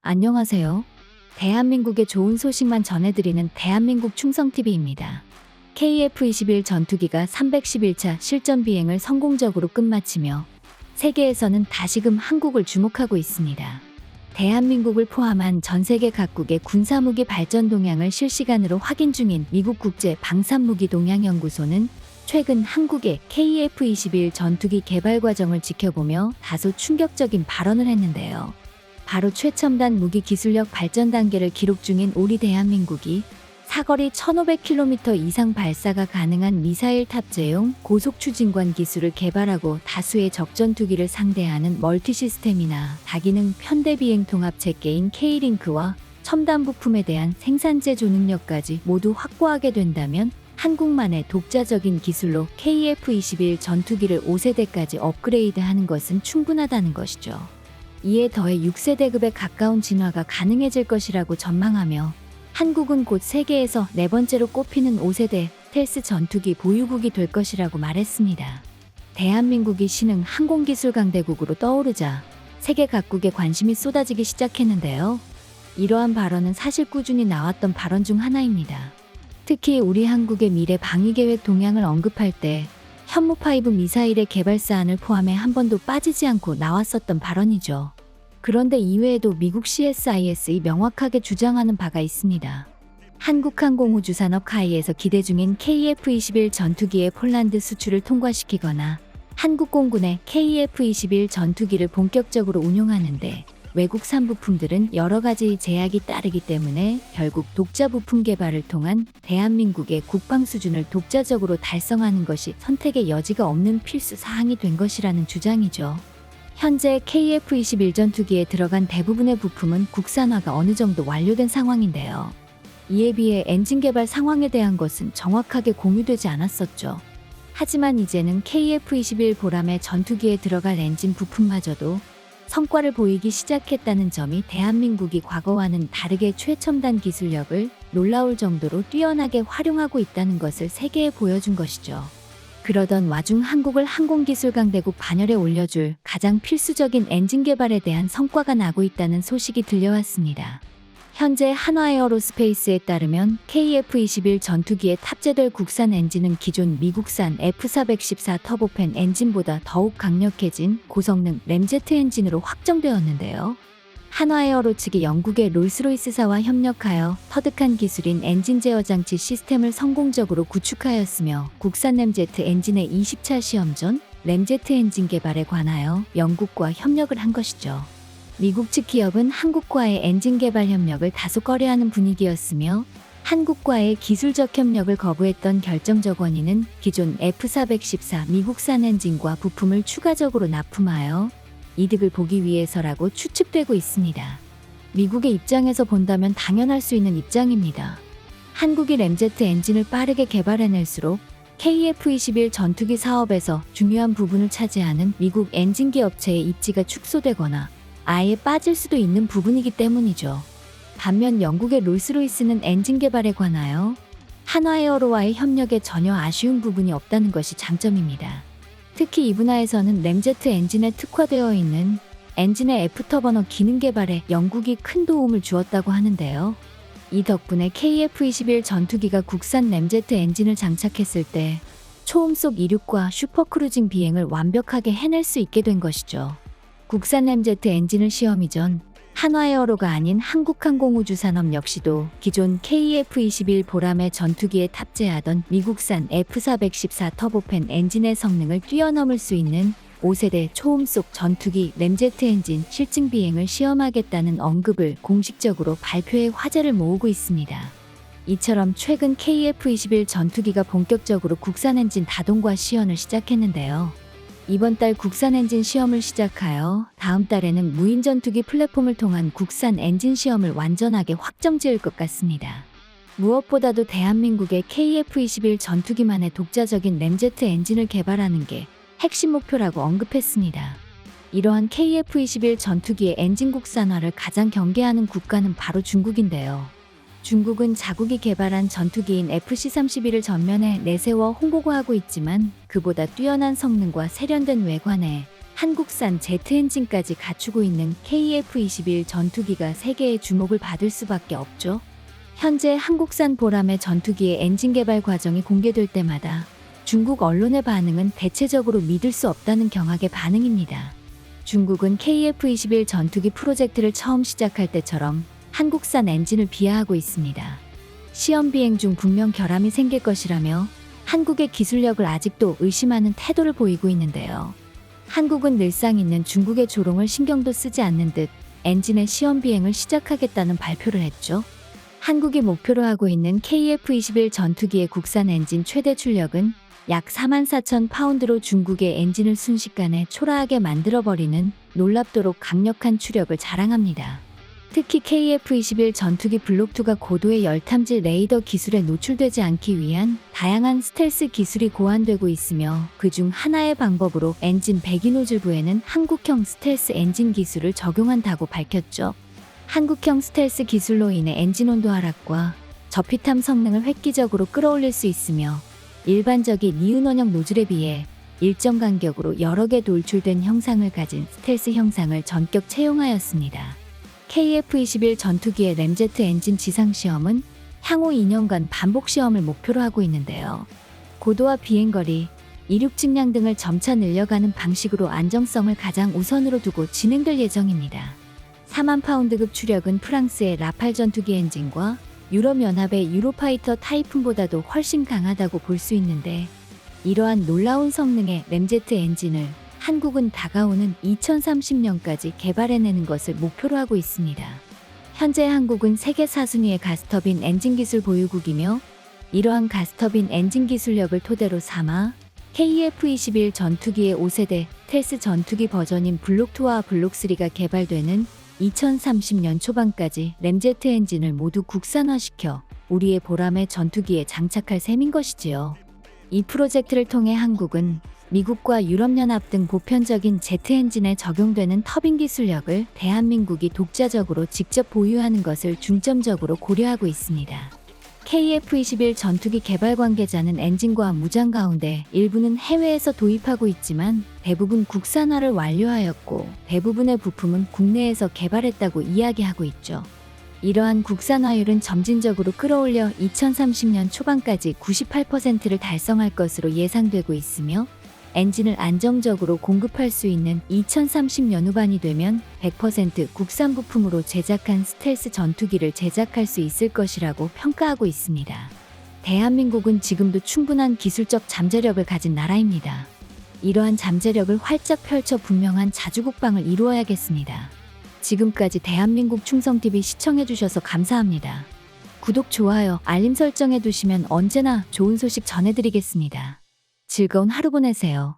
안녕하세요. 대한민국의 좋은 소식만 전해드리는 대한민국 충성TV입니다. KF-21 전투기가 311차 실전 비행을 성공적으로 끝마치며 세계에서는 다시금 한국을 주목하고 있습니다. 대한민국을 포함한 전 세계 각국의 군사무기 발전 동향을 실시간으로 확인 중인 미국 국제방산무기동향연구소는 최근 한국의 KF-21 전투기 개발 과정을 지켜보며 다소 충격적인 발언을 했는데요. 바로 최첨단 무기 기술력 발전 단계를 기록 중인 우리 대한민국이 사거리 1500km 이상 발사가 가능한 미사일 탑재용 고속 추진관 기술을 개발하고 다수의 적전투기를 상대하는 멀티시스템이나 다기능 편대비행 통합 체계인 K링크와 첨단 부품에 대한 생산 제조 능력까지 모두 확보하게 된다면 한국만의 독자적인 기술로 KF-21 전투기를 5세대까지 업그레이드하는 것은 충분하다는 것이죠. 이에 더해 6세대급에 가까운 진화가 가능해질 것이라고 전망하며 한국은 곧 세계에서 네 번째로 꼽히는 5세대 스텔스 전투기 보유국이 될 것이라고 말했습니다. 대한민국이 신흥 항공기술 강대국으로 떠오르자 세계 각국에 관심이 쏟아지기 시작했는데요. 이러한 발언은 사실 꾸준히 나왔던 발언 중 하나입니다. 특히 우리 한국의 미래 방위계획 동향을 언급할 때 현무5 미사일의 개발 사안을 포함해 한 번도 빠지지 않고 나왔었던 발언이죠. 그런데 이외에도 미국 CSIS이 명확하게 주장하는 바가 있습니다. 한국항공우주산업 카이에서 기대 중인 KF-21 전투기의 폴란드 수출을 통과시키거나 한국공군의 KF-21 전투기를 본격적으로 운용하는데 외국산 부품들은 여러 가지 제약이 따르기 때문에 결국 독자 부품 개발을 통한 대한민국의 국방 수준을 독자적으로 달성하는 것이 선택의 여지가 없는 필수 사항이 된 것이라는 주장이죠. 현재 KF-21 전투기에 들어간 대부분의 부품은 국산화가 어느 정도 완료된 상황인데요. 이에 비해 엔진 개발 상황에 대한 것은 정확하게 공유되지 않았었죠. 하지만 이제는 KF-21 보람의 전투기에 들어갈 엔진 부품마저도 성과를 보이기 시작했다는 점이 대한민국이 과거와는 다르게 최첨단 기술력을 놀라울 정도로 뛰어나게 활용하고 있다는 것을 세계에 보여준 것이죠. 그러던 와중 한국을 항공기술 강대국 반열에 올려줄 가장 필수적인 엔진 개발에 대한 성과가 나고 있다는 소식이 들려왔습니다. 현재 한화에어로스페이스에 따르면 KF-21 전투기에 탑재될 국산 엔진은 기존 미국산 F414 터보팬 엔진보다 더욱 강력해진 고성능 램제트 엔진으로 확정되었는데요. 한화에어로 측이 영국의 롤스로이스사와 협력하여 터득한 기술인 엔진 제어 장치 시스템을 성공적으로 구축하였으며 국산 램제트 엔진의 20차 시험 전 램제트 엔진 개발에 관하여 영국과 협력을 한 것이죠. 미국 측 기업은 한국과의 엔진 개발 협력을 다소 꺼려하는 분위기였으며 한국과의 기술적 협력을 거부했던 결정적 원인은 기존 F414 미국산 엔진과 부품을 추가적으로 납품하여 이득을 보기 위해서라고 추측되고 있습니다. 미국의 입장에서 본다면 당연할 수 있는 입장입니다. 한국이 램제트 엔진을 빠르게 개발해낼수록 KF-21 전투기 사업에서 중요한 부분을 차지하는 미국 엔진기 업체의 입지가 축소되거나 아예 빠질 수도 있는 부분이기 때문이죠. 반면 영국의 롤스로이스는 엔진 개발에 관하여 한화에어로와의 협력에 전혀 아쉬운 부분이 없다는 것이 장점입니다. 특히 이 분야에서는 램제트 엔진에 특화되어 있는 엔진의 애프터버너 기능 개발에 영국이 큰 도움을 주었다고 하는데요. 이 덕분에 KF-21 전투기가 국산 램제트 엔진을 장착했을 때 초음속 이륙과 슈퍼크루징 비행을 완벽하게 해낼 수 있게 된 것이죠. 국산 램제트 엔진을 시험 이전 한화에어로가 아닌 한국항공우주산업 역시도 기존 KF-21 보람의 전투기에 탑재하던 미국산 F414 터보팬 엔진의 성능을 뛰어넘을 수 있는 5세대 초음속 전투기 램제트 엔진 실증 비행을 시험하겠다는 언급을 공식적으로 발표해 화제를 모으고 있습니다. 이처럼 최근 KF-21 전투기가 본격적으로 국산 엔진 다동과 시연을 시작했는데요. 이번 달 국산 엔진 시험을 시작하여 다음 달에는 무인 전투기 플랫폼을 통한 국산 엔진 시험을 완전하게 확정지을 것 같습니다. 무엇보다도 대한민국의 KF-21 전투기만의 독자적인 램제트 엔진을 개발하는 게 핵심 목표라고 언급했습니다. 이러한 KF-21 전투기의 엔진 국산화를 가장 경계하는 국가는 바로 중국인데요. 중국은 자국이 개발한 전투기인 FC-31을 전면에 내세워 홍보하고 있지만 그보다 뛰어난 성능과 세련된 외관에 한국산 제트 엔진까지 갖추고 있는 KF-21 전투기가 세계의 주목을 받을 수밖에 없죠. 현재 한국산 보람의 전투기의 엔진 개발 과정이 공개될 때마다 중국 언론의 반응은 대체적으로 믿을 수 없다는 경악의 반응입니다. 중국은 KF-21 전투기 프로젝트를 처음 시작할 때처럼 한국산 엔진을 비하하고 있습니다. 시험 비행 중 분명 결함이 생길 것이라며 한국의 기술력을 아직도 의심하는 태도를 보이고 있는데요. 한국은 늘상 있는 중국의 조롱을 신경도 쓰지 않는 듯 엔진의 시험 비행을 시작하겠다는 발표를 했죠. 한국이 목표로 하고 있는 KF-21 전투기의 국산 엔진 최대 출력은 약 44,000파운드로 중국의 엔진을 순식간에 초라하게 만들어버리는 놀랍도록 강력한 추력을 자랑합니다. 특히 KF-21 전투기 블록2가 고도의 열탐지 레이더 기술에 노출되지 않기 위한 다양한 스텔스 기술이 고안되고 있으며 그중 하나의 방법으로 엔진 배기 노즐부에는 한국형 스텔스 엔진 기술을 적용한다고 밝혔죠. 한국형 스텔스 기술로 인해 엔진 온도 하락과 저피탐 성능을 획기적으로 끌어올릴 수 있으며 일반적인 이은원형 노즐에 비해 일정 간격으로 여러 개 돌출된 형상을 가진 스텔스 형상을 전격 채용하였습니다. KF-21 전투기의 램제트 엔진 지상시험은 향후 2년간 반복 시험을 목표로 하고 있는데요. 고도와 비행거리, 이륙 측량 등을 점차 늘려가는 방식으로 안정성을 가장 우선으로 두고 진행될 예정입니다. 4만 파운드급 추력은 프랑스의 라팔 전투기 엔진과 유럽연합의 유로파이터 타이푼보다도 훨씬 강하다고 볼 수 있는데 이러한 놀라운 성능의 램제트 엔진을 한국은 다가오는 2030년까지 개발해내는 것을 목표로 하고 있습니다. 현재 한국은 세계 4순위의 가스터빈 엔진 기술 보유국이며 이러한 가스터빈 엔진 기술력을 토대로 삼아 KF-21 전투기의 5세대 텔스 전투기 버전인 블록2와 블록3가 개발되는 2030년 초반까지 램제트 엔진을 모두 국산화시켜 우리의 보람의 전투기에 장착할 셈인 것이지요. 이 프로젝트를 통해 한국은 미국과 유럽연합 등 보편적인 제트 엔진에 적용되는 터빈 기술력을 대한민국이 독자적으로 직접 보유하는 것을 중점적으로 고려하고 있습니다. KF-21 전투기 개발 관계자는 엔진과 무장 가운데 일부는 해외에서 도입하고 있지만 대부분 국산화를 완료하였고 대부분의 부품은 국내에서 개발했다고 이야기하고 있죠. 이러한 국산화율은 점진적으로 끌어올려 2030년 초반까지 98%를 달성할 것으로 예상되고 있으며 엔진을 안정적으로 공급할 수 있는 2030년 후반이 되면 100% 국산 부품으로 제작한 스텔스 전투기를 제작할 수 있을 것이라고 평가하고 있습니다. 대한민국은 지금도 충분한 기술적 잠재력을 가진 나라입니다. 이러한 잠재력을 활짝 펼쳐 분명한 자주국방을 이루어야겠습니다. 지금까지 대한민국 충성TV 시청해주셔서 감사합니다. 구독, 좋아요, 알림 설정해두시면 언제나 좋은 소식 전해드리겠습니다. 즐거운 하루 보내세요.